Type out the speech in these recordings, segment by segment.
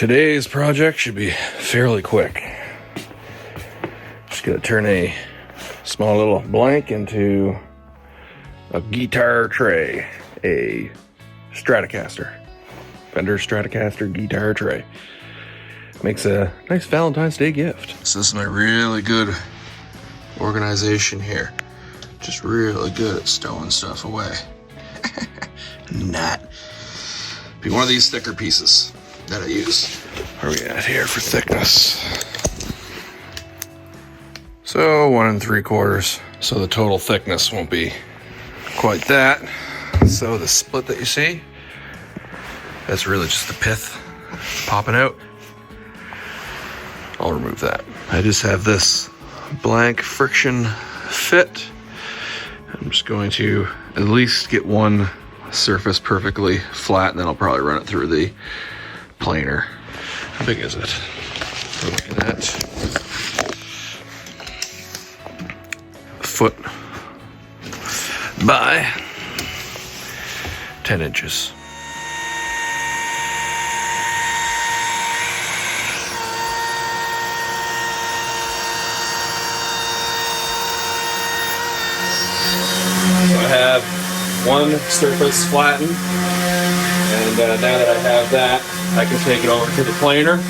Today's project should be fairly quick. Just gonna turn a small little blank into a guitar tray, a Stratocaster, Fender Stratocaster guitar tray. Makes a nice Valentine's Day gift. So this is my really good organization here. Just really good at stowing stuff away. Not. Be one of these thicker pieces that I use. What are we at here for thickness? So 1 3/4. So the total thickness won't be quite that. So the split that you see, that's really just the pith popping out. I'll remove that. I just have this blank friction fit. I'm just going to at least get one surface perfectly flat, and then I'll probably run it through the planer. How big is it? We're looking at a foot by 10 inches. Have one surface flattened, and now that I have that, I can take it over to the planer.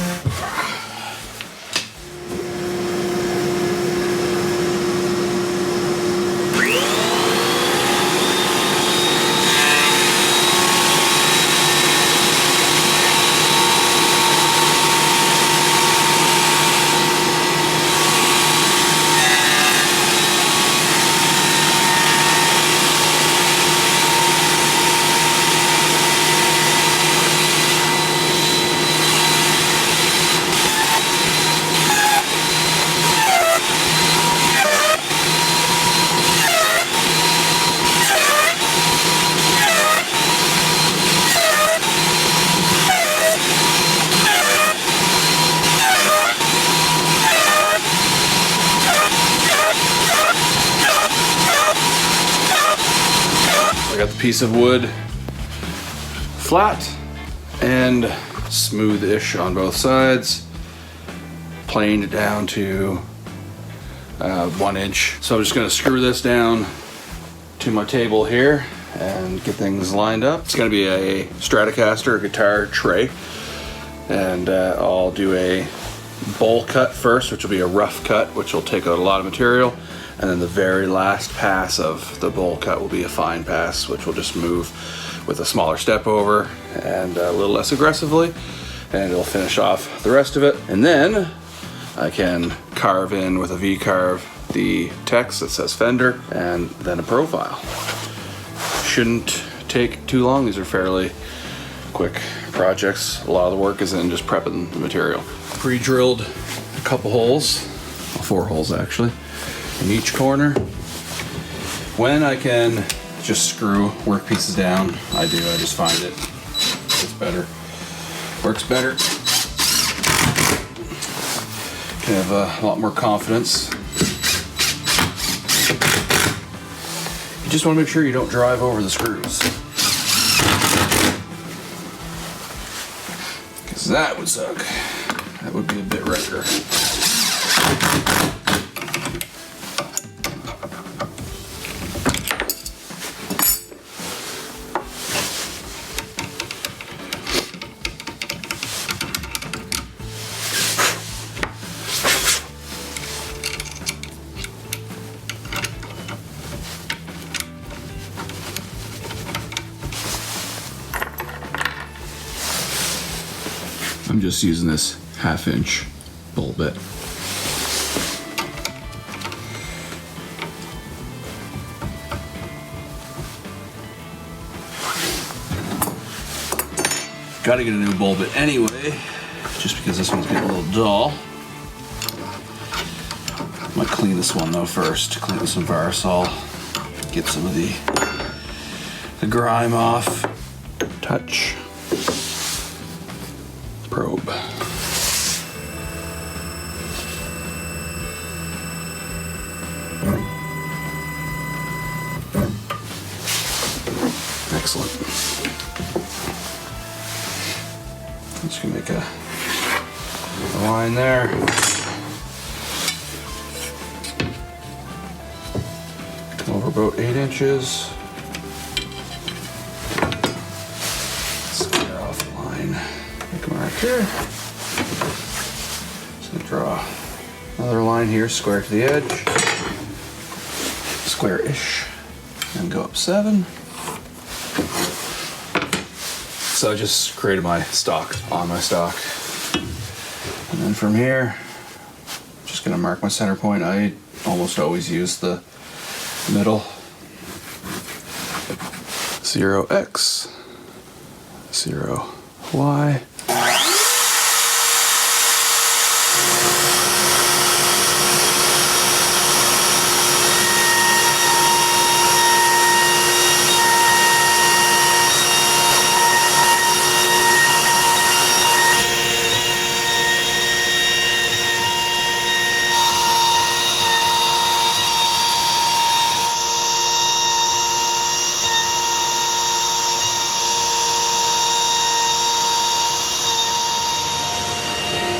I got the piece of wood flat and smooth-ish on both sides, planed down to 1 inch. So I'm just gonna screw this down to my table here and get things lined up. It's gonna be a Stratocaster guitar tray, and I'll do a bowl cut first, which will be a rough cut, which will take out a lot of material. And then the very last pass of the bowl cut will be a fine pass, which will just move with a smaller step over and a little less aggressively, and it'll finish off the rest of it. And then I can carve in with a V-carve the text that says Fender, and then a profile. Shouldn't take too long. These are fairly quick projects. A lot of the work is in just prepping the material. Pre-drilled a couple holes, 4 holes actually, in each corner. When I can just screw work pieces down, I do. I just find it's better, works better. Can have a lot more confidence. You just want to make sure you don't drive over the screws, because that would suck. That would be a bit wrecker. I'm just using this 1/2 inch bowl bit. Gotta get a new bowl bit anyway, just because this one's getting a little dull. Might clean this one though first, clean with some Varsol, get some of the grime off. Touch. Probe. Excellent. I'm just gonna make a The line there. Come over about 8 inches. Square off the line. Make a mark here. Just gonna draw another line here, square to the edge. Square-ish. And go up 7. So I just created my stock on my stock. And then from here, I'm just gonna mark my center point. I almost always use the middle. 0x, 0y.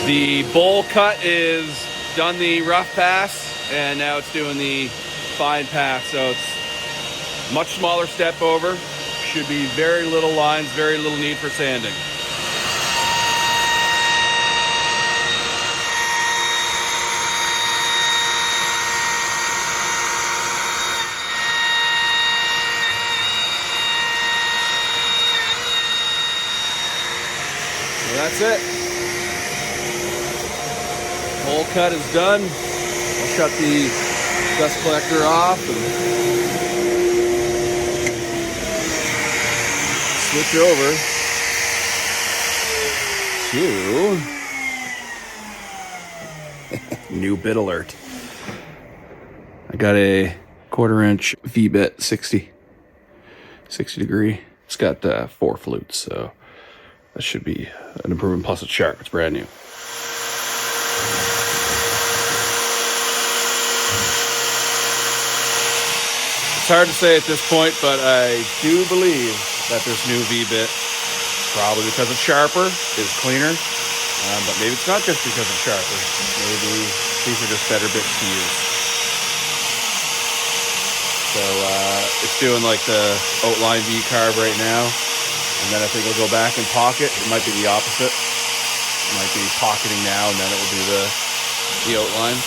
The bowl cut is done the rough pass, and now it's doing the fine pass. So it's much smaller step over. Should be very little lines, very little need for sanding. So that's it. Bowl cut is done. I'll shut the dust collector off and switch over to new bit alert. I got a 1/4 inch V-bit 60 degree. It's got 4 flutes, so that should be an improvement. Plus it's sharp, it's brand new. It's hard to say at this point, but I do believe that this new V-bit, probably because it's sharper, is cleaner. But maybe it's not just because it's sharper. Maybe these are just better bits to use. So it's doing like the outline V carve right now. And then I think it'll go back and pocket. It might be the opposite. It might be pocketing now, and then it will do the outline.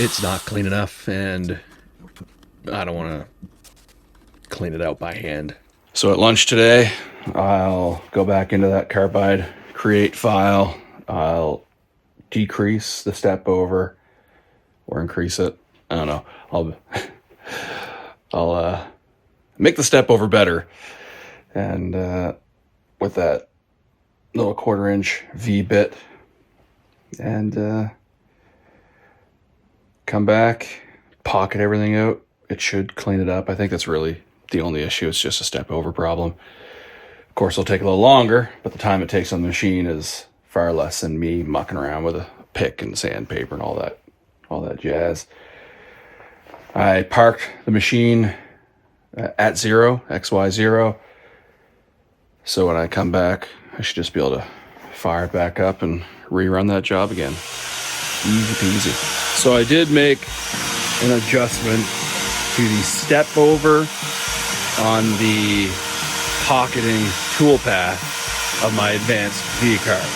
It's not clean enough, and I don't want to clean it out by hand. So at lunch today, I'll go back into that carbide create file. I'll decrease the step over or increase it. I don't know. I'll make the step over better. And with that little 1/4 inch V-bit, and come back, pocket everything out. It should clean it up. I think that's really the only issue. It's just a step over problem. Of course, it'll take a little longer, but the time it takes on the machine is far less than me mucking around with a pick and sandpaper and all that jazz. I parked the machine at 0, XY 0. So when I come back, I should just be able to fire it back up and rerun that job again. Easy peasy. So I did make an adjustment to the step over on the pocketing toolpath of my advanced V-carve.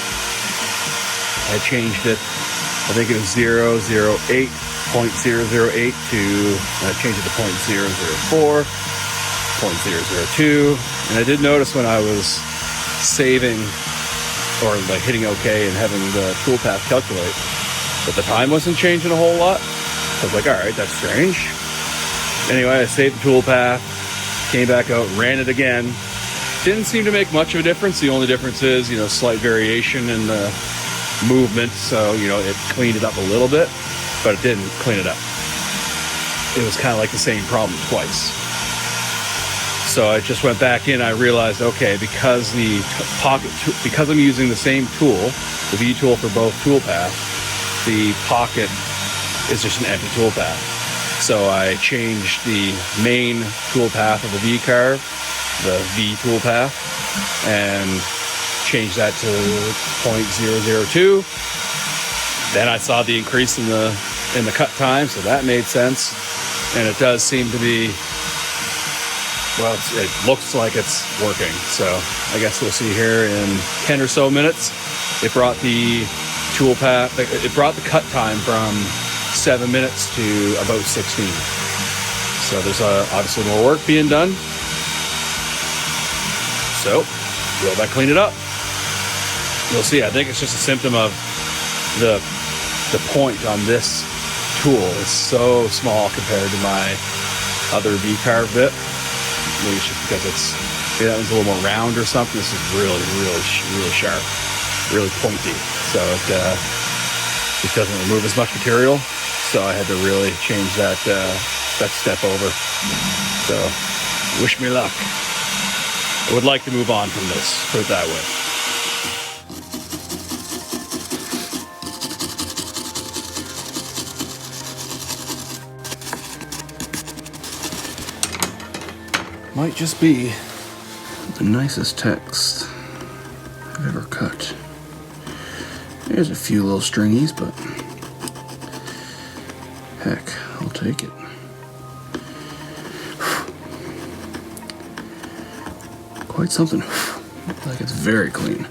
I changed it, I think it was 0.008 to, I changed it to 0.004, 0.002, and I did notice when I was saving or like hitting OK and having the toolpath calculate that the time wasn't changing a whole lot. I was like, all right, that's strange. Anyway, I saved the toolpath, Came back out, ran it again. Didn't seem to make much of a difference. The only difference is, slight variation in the movement. So, it cleaned it up a little bit, but it didn't clean it up. It was kind of like the same problem twice. So I just went back in. I realized, okay, because because I'm using the same tool, the V tool for both toolpath, the pocket is just an empty toolpath. So I changed the main toolpath of the V carve, the V toolpath, and changed that to 0.002. Then I saw the increase in the cut time, so that made sense. And it does seem to be, well, it looks like it's working. So I guess we'll see here in 10 or so minutes. It brought the toolpath, it brought the cut time from 7 minutes to about 16. So there's obviously more work being done. So will that clean it up? We'll see. I think it's just a symptom of the point on this tool is so small compared to my other V-carve bit. Maybe it's just because maybe that one's a little more round or something. This is really, really, really sharp, really pointy. So it doesn't remove as much material. So I had to really change that step over. So wish me luck. I would like to move on from this, put it that way. Might just be the nicest text I've ever cut. There's a few little stringies, but heck, I'll take it. Quite something. Like it's very clean.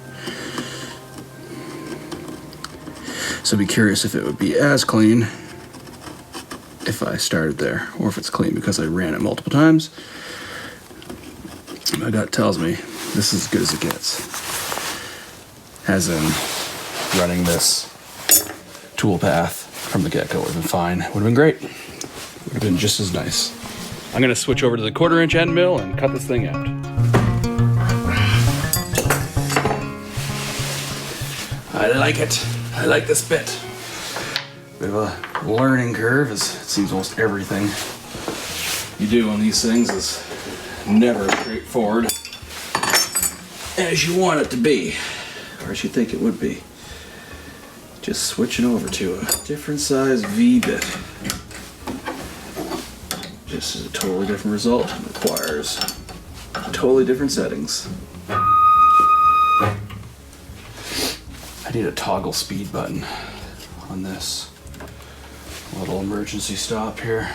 So be curious if it would be as clean if I started there, or if it's clean because I ran it multiple times. My gut tells me this is as good as it gets. As in, running this toolpath from the get-go would have been fine. Would have been great. Would have been just as nice. I'm going to switch over to the 1/4" end mill and cut this thing out. I like it. I like this bit. Bit of a learning curve, as it seems almost everything you do on these things is never straightforward as you want it to be, or as you think it would be. Just switching over to a different size V bit. Just is a totally different result. It requires totally different settings. I need a toggle speed button on this little emergency stop here.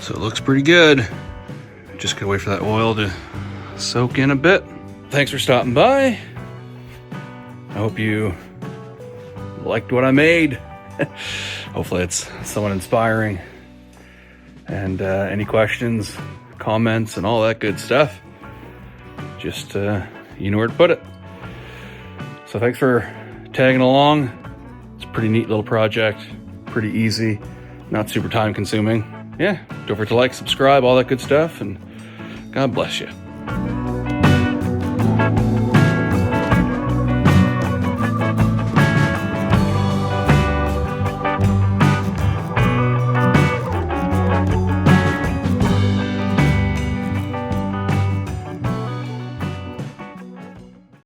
So it looks pretty good. Just gotta wait for that oil to soak in a bit. Thanks for stopping by. I hope you liked what I made. Hopefully it's somewhat inspiring. And any questions, comments, and all that good stuff, just you know where to put it. So thanks for tagging along. It's a pretty neat little project, pretty easy, not super time consuming. Yeah, don't forget to like, subscribe, all that good stuff, and God bless you.